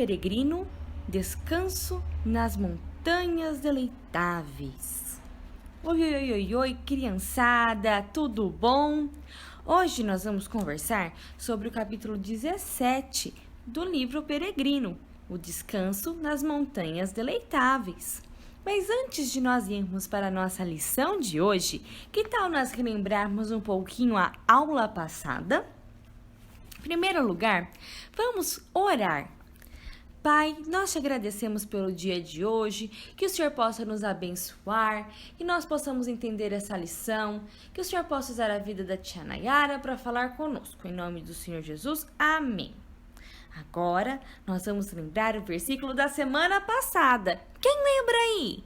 peregrino, descanso nas montanhas deleitáveis. Oi, criançada, tudo bom? Hoje nós vamos conversar sobre o capítulo 17 do livro Peregrino, o descanso nas montanhas deleitáveis. Mas antes de nós irmos para a nossa lição de hoje, que tal nós relembrarmos um pouquinho a aula passada? Em primeiro lugar, vamos orar. Pai, nós te agradecemos pelo dia de hoje, que o Senhor possa nos abençoar, que nós possamos entender essa lição, que o Senhor possa usar a vida da tia Nayara para falar conosco. Em nome do Senhor Jesus, amém. Agora, nós vamos lembrar o versículo da semana passada. Quem lembra aí?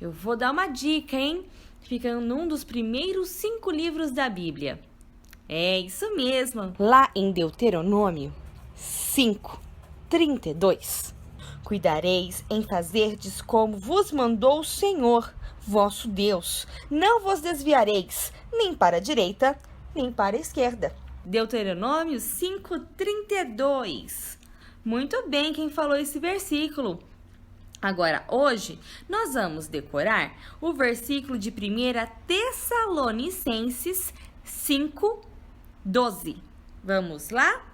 Eu vou dar uma dica, hein? Fica num dos primeiros 5 livros da Bíblia. É isso mesmo. Lá em Deuteronômio 5:32. Cuidareis em fazerdes como vos mandou o Senhor, vosso Deus. Não vos desviareis, nem para a direita, nem para a esquerda. Deuteronômio 5:32. Muito bem, quem falou esse versículo? Agora, hoje, nós vamos decorar o versículo de 1 Tessalonicenses 5:12. Vamos lá?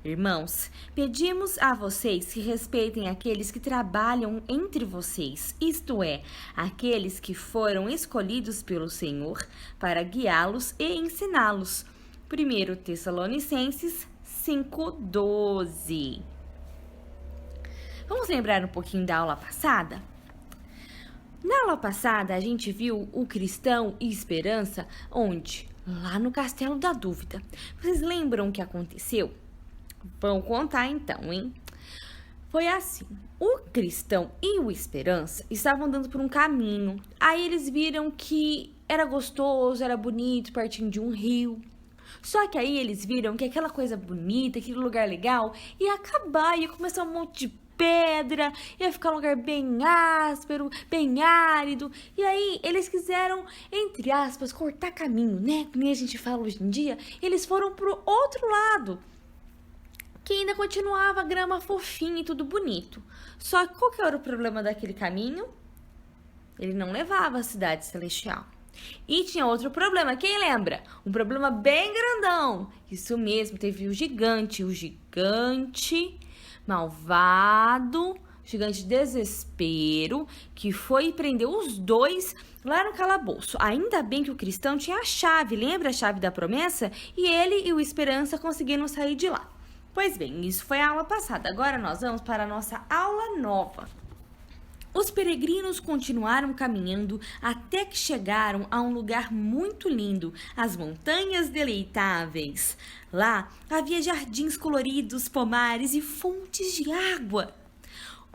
Irmãos, pedimos a vocês que respeitem aqueles que trabalham entre vocês, isto é, aqueles que foram escolhidos pelo Senhor para guiá-los e ensiná-los. 1 Tessalonicenses 5:12. Vamos lembrar um pouquinho da aula passada? Na aula passada, a gente viu o cristão e esperança onde? Lá no Castelo da Dúvida. Vocês lembram o que aconteceu? Vamos contar então, hein? Foi assim, o cristão e o esperança estavam andando por um caminho. Aí eles viram que era gostoso, era bonito, pertinho de um rio. Só que aí eles viram que aquela coisa bonita, aquele lugar legal, ia acabar, ia começar um monte de pedra, ia ficar um lugar bem áspero, bem árido. E aí eles quiseram, entre aspas, cortar caminho, né? Como a gente fala hoje em dia. Eles foram pro outro lado, que ainda continuava a grama fofinha e tudo bonito. Só que qual que era o problema daquele caminho? Ele não levava à cidade celestial. E tinha outro problema, quem lembra? Um problema bem grandão. Isso mesmo, teve o gigante malvado, gigante desespero, que foi e prendeu os dois lá no calabouço. Ainda bem que o cristão tinha a chave, lembra a chave da promessa? E ele e o esperança conseguiram sair de lá. Pois bem, isso foi a aula passada. Agora nós vamos para a nossa aula nova. Os peregrinos continuaram caminhando até que chegaram a um lugar muito lindo, as Montanhas Deleitáveis. Lá havia jardins coloridos, pomares e fontes de água.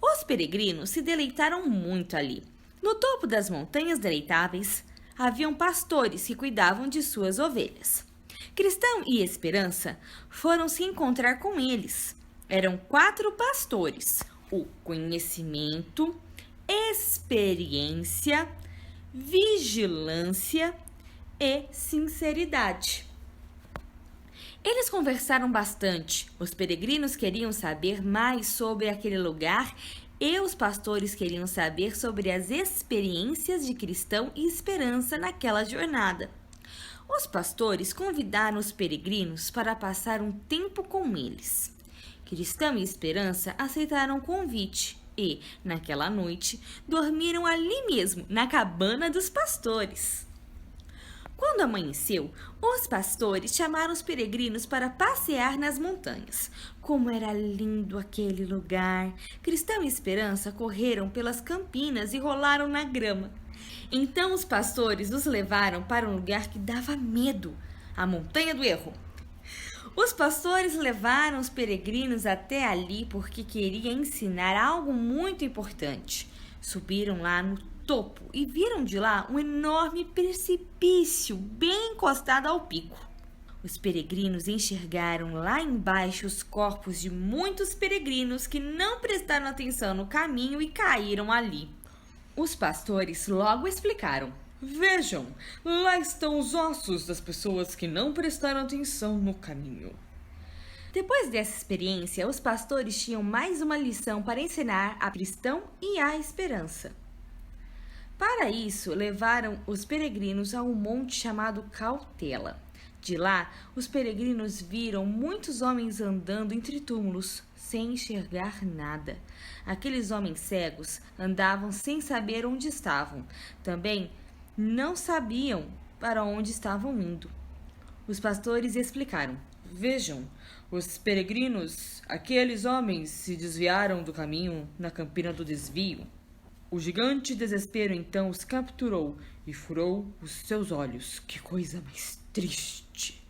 Os peregrinos se deleitaram muito ali. No topo das Montanhas Deleitáveis, haviam pastores que cuidavam de suas ovelhas. Cristão e Esperança foram se encontrar com eles. Eram 4 pastores: o conhecimento, experiência, vigilância e sinceridade. Eles conversaram bastante. Os peregrinos queriam saber mais sobre aquele lugar e os pastores queriam saber sobre as experiências de Cristão e Esperança naquela jornada. Os pastores convidaram os peregrinos para passar um tempo com eles. Cristão e Esperança aceitaram o convite e, naquela noite, dormiram ali mesmo, na cabana dos pastores. Quando amanheceu, os pastores chamaram os peregrinos para passear nas montanhas. Como era lindo aquele lugar! Cristão e Esperança correram pelas campinas e rolaram na grama. Então os pastores os levaram para um lugar que dava medo, a Montanha do Erro. Os pastores levaram os peregrinos até ali porque queriam ensinar algo muito importante. Subiram lá no topo e viram de lá um enorme precipício bem encostado ao pico. Os peregrinos enxergaram lá embaixo os corpos de muitos peregrinos que não prestaram atenção no caminho e caíram ali. Os pastores logo explicaram: "Vejam, lá estão os ossos das pessoas que não prestaram atenção no caminho." Depois dessa experiência, os pastores tinham mais uma lição para ensinar a cristão e a esperança. Para isso, levaram os peregrinos a um monte chamado Cautela. De lá, os peregrinos viram muitos homens andando entre túmulos, sem enxergar nada. Aqueles homens cegos andavam sem saber onde estavam. Também não sabiam para onde estavam indo. Os pastores explicaram: vejam, os peregrinos, aqueles homens se desviaram do caminho na campina do desvio. O gigante desespero então os capturou e furou os seus olhos. Que coisa mais triste!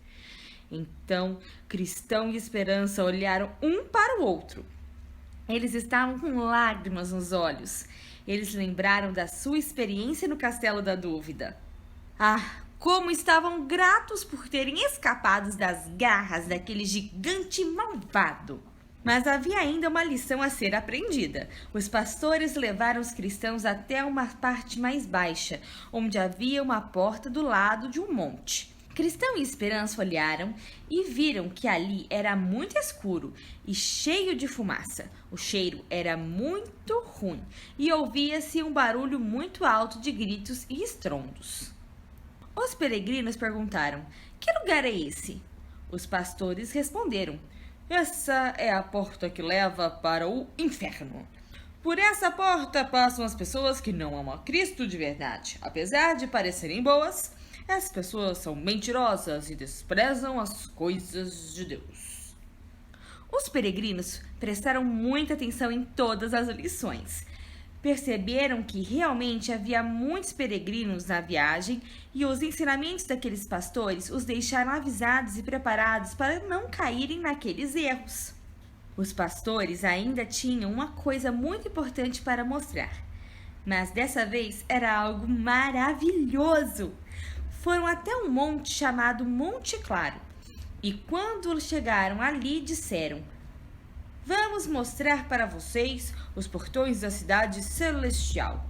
Então, Cristão e Esperança olharam um para o outro. Eles estavam com lágrimas nos olhos. Eles lembraram da sua experiência no Castelo da Dúvida. Ah, como estavam gratos por terem escapado das garras daquele gigante malvado! Mas havia ainda uma lição a ser aprendida. Os pastores levaram os cristãos até uma parte mais baixa, onde havia uma porta do lado de um monte. Cristão e Esperança olharam e viram que ali era muito escuro e cheio de fumaça. O cheiro era muito ruim e ouvia-se um barulho muito alto de gritos e estrondos. Os peregrinos perguntaram: que lugar é esse? Os pastores responderam: essa é a porta que leva para o inferno. Por essa porta passam as pessoas que não amam a Cristo de verdade. Apesar de parecerem boas, as pessoas são mentirosas e desprezam as coisas de Deus. Os peregrinos prestaram muita atenção em todas as lições. Perceberam que realmente havia muitos peregrinos na viagem e os ensinamentos daqueles pastores os deixaram avisados e preparados para não caírem naqueles erros. Os pastores ainda tinham uma coisa muito importante para mostrar, mas dessa vez era algo maravilhoso. Foram até um monte chamado Monte Claro e quando chegaram ali disseram: vamos mostrar para vocês os portões da cidade celestial.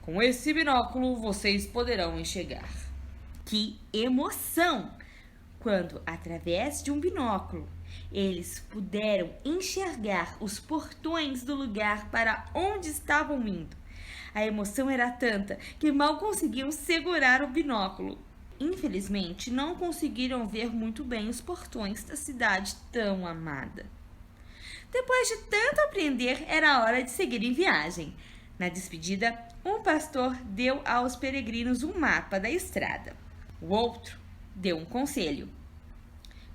Com esse binóculo vocês poderão enxergar. Que emoção! Quando, através de um binóculo, eles puderam enxergar os portões do lugar para onde estavam indo. A emoção era tanta que mal conseguiam segurar o binóculo. Infelizmente, não conseguiram ver muito bem os portões da cidade tão amada. Depois de tanto aprender, era hora de seguir em viagem. Na despedida, um pastor deu aos peregrinos um mapa da estrada. O outro deu um conselho: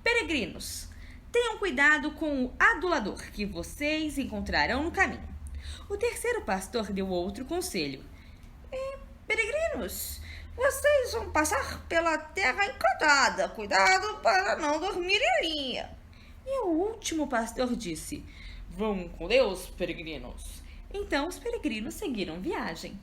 peregrinos, tenham cuidado com o adulador que vocês encontrarão no caminho. O terceiro pastor deu outro conselho: peregrinos, vocês vão passar pela terra encantada. Cuidado para não dormir em linha. E o último pastor disse: vão com Deus, peregrinos. Então os peregrinos seguiram viagem.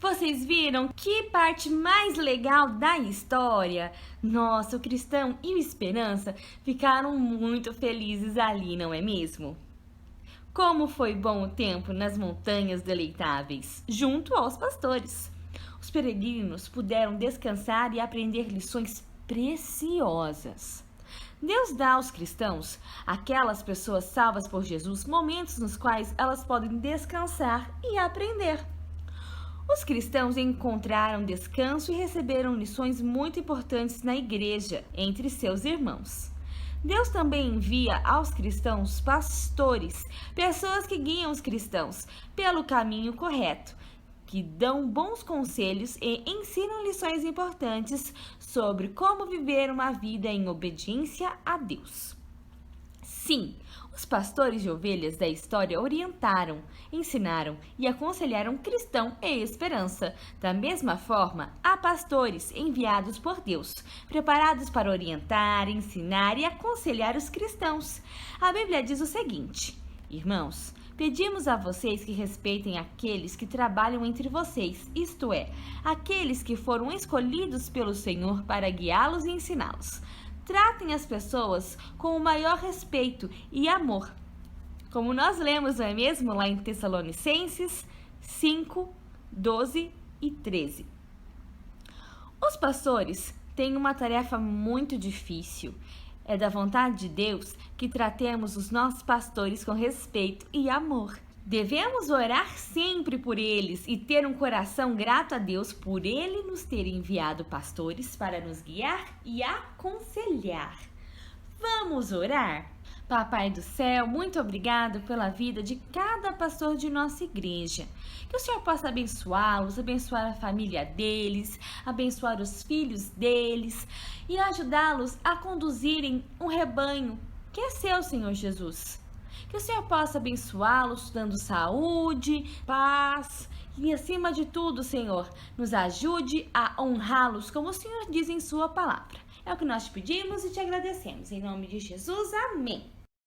Vocês viram que parte mais legal da história? Nossa, o Cristão e o Esperança ficaram muito felizes ali, não é mesmo? Como foi bom o tempo nas montanhas deleitáveis, junto aos pastores. Os peregrinos puderam descansar e aprender lições preciosas. Deus dá aos cristãos, aquelas pessoas salvas por Jesus, momentos nos quais elas podem descansar e aprender. Os cristãos encontraram descanso e receberam lições muito importantes na igreja, entre seus irmãos. Deus também envia aos cristãos pastores, pessoas que guiam os cristãos pelo caminho correto, que dão bons conselhos e ensinam lições importantes sobre como viver uma vida em obediência a Deus. Sim, os pastores de ovelhas da história orientaram, ensinaram e aconselharam Cristão e Esperança. Da mesma forma, há pastores enviados por Deus, preparados para orientar, ensinar e aconselhar os cristãos. A Bíblia diz o seguinte: irmãos, pedimos a vocês que respeitem aqueles que trabalham entre vocês, isto é, aqueles que foram escolhidos pelo Senhor para guiá-los e ensiná-los. Tratem as pessoas com o maior respeito e amor. Como nós lemos, não é mesmo, lá em Tessalonicenses 5, 12 e 13. Os pastores têm uma tarefa muito difícil. É da vontade de Deus que tratemos os nossos pastores com respeito e amor. Devemos orar sempre por eles e ter um coração grato a Deus por Ele nos ter enviado pastores para nos guiar e aconselhar. Vamos orar? Papai do céu, muito obrigado pela vida de cada pastor de nossa igreja. Que o Senhor possa abençoá-los, abençoar a família deles, abençoar os filhos deles e ajudá-los a conduzirem um rebanho que é seu, Senhor Jesus. Que o Senhor possa abençoá-los, dando saúde, paz e, acima de tudo, Senhor, nos ajude a honrá-los como o Senhor diz em sua palavra. É o que nós te pedimos e te agradecemos. Em nome de Jesus, amém.